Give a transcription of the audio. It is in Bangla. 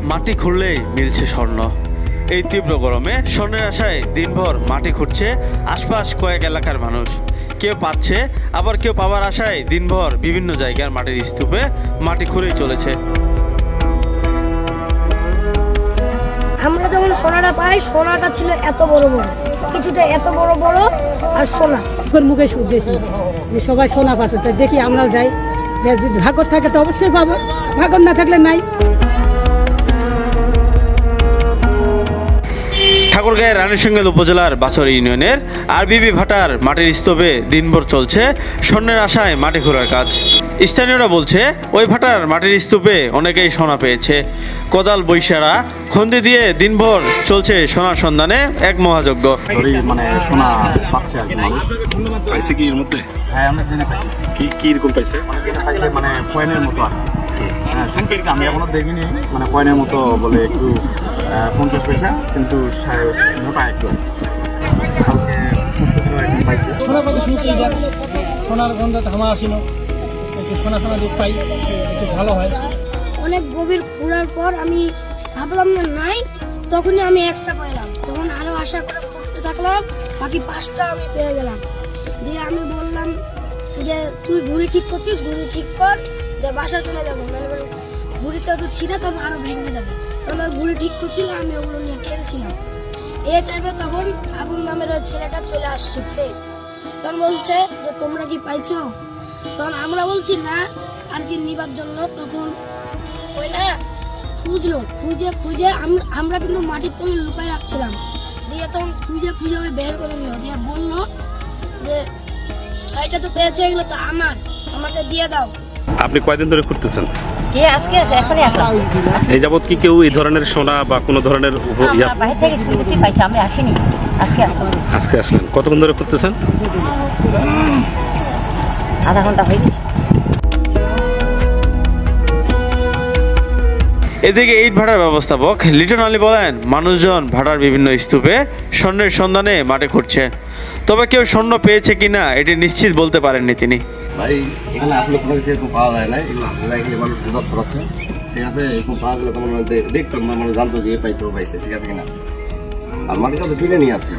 মাটি খুঁড়লেই মিলছে স্বর্ণ। এই তীব্র গরমে স্বর্ণের আশায় দিনভর মাটি খুঁড়ছে আশপাশ কয়েক এলাকার মানুষ। কেউ পাচ্ছে, আবার কেউ পাওয়ার আশায় দিনভর বিভিন্ন জায়গার মাটির স্তূপে মাটি খুঁড়েই চলেছে। আমরা যখন সোনাটা পাই, সোনাটা ছিল এত বড় বড়, কিছুটা এত বড় বড় আর সোনা মুখে শুনতেছি যে সবাই সোনা পাচ্ছে, তাই দেখি আমরাও যাই, যে ভাগ্য থাকে তো অবশ্যই পাবো, ভাগ্য না থাকলে নাই। ঠাকুরগাঁয়ের রানীশঙ্গেল উপজেলার বাছড়ি ইউনিয়নের আরবিবি ভাটার মাটির স্তূপে দিনভর চলছে স্বর্ণের আশায় মাটি খোঁড়ার কাজ। স্থানীয়রা বলছে ওই ভাটার মাটির স্তূপে অনেকেই সোনা পেয়েছে। কোদাল বৈশারা খন্দি দিয়ে দিনভর চলছে সোনার সন্ধানে এক মহাযজ্ঞ। মানে সোনা পাচ্ছে আর কি মানুষ পাইছে কি এর মধ্যে? হ্যাঁ, আমরা জেনে পাইছি। কি রকম পাইছে? পাইছে মানে কয়েনের মতো আর হ্যাঁ, শুনতেছি, আমি এখনো দেখিনি। মানে কয়েনের মতো বলে একটু 50 পয়সা, কিন্তু মোটা একটু কালকে একদম পাইছে। সোনা পাতি শুনছি, সোনার গন্ধ থামা আসিল, একটু সোনা সোনা দিক পাই, একটু ভালো হয়। অনেক গভীর ঘোরার পর আমি ভাবলাম না নাই, তখনই আমি একটা পাইলাম। তখন আরো আশা করে করতে থাকলাম, বাকি 5টা আমি পেয়ে গেলাম। দিয়ে আমি বললাম যে তুই ঘুড়ি ঠিক করছিস, ঘুড়ি ঠিক কর, দিয়ে বাসা চলে যাবো, ঘুড়িটা তো ছিঁড়ে তখন আরো ভেঙে যাবে। তখন ঘুড়ি ঠিক করছিল, আমি ওগুলো নিয়ে খেলছিলাম। এই টাইমে তখন আবুল নামের ওই ছেলেটা চলে আসছে ফের। তখন বলছে যে তোমরা কি পাইছো? তখন আমরা বলছি না আর কি নিবার জন্য। তখন ওই না খুঁজলো, খুঁজে খুঁজে আমরা কিন্তু মাটির তলে লুকায় রাখছিলাম। দিয়ে তখন খুঁজে খুঁজে ওই বের করে নিল, দিয়ে বললো যে 6টা তো পেয়েছে, এগুলো তো আমাকে দিয়ে দাও। আপনি কয়দিন ধরে করতেছেন? আজকে এখনই আসলাম। এই যাবত কি কেউ এই ধরনের সোনা বা কোনো ধরনের বাইরে থেকে শুনেছি পাইছি, আমরা আসিনি, আজকে আসলেন? কতক্ষণ ধরে করতেছেন? আধা ঘন্টা হয়ে গেছে। এদিকে ইট ভাটার ব্যবস্থাপক লিটন আলী বলেন, মানুষজন ভাটার বিভিন্ন স্তূপে স্বর্ণের সন্ধানে মাটি খুঁড়ছে, তবে কেউ স্বর্ণ পেয়েছে কিনা এটি নিশ্চিত বলতে পারেননি তিনি। ভাই এখানে আসলে কোনো কিছু এরকম পাওয়া যায় না, এগুলো এখানে মানুষ বিপদ করাচ্ছে, ঠিক আছে? এরকম পাওয়া গেলে তোমার দেখতাম না, মানে জানতো যে পাইছে, ঠিক আছে কিনা। আর মাটিটা তো কিনে নিয়ে আসছি।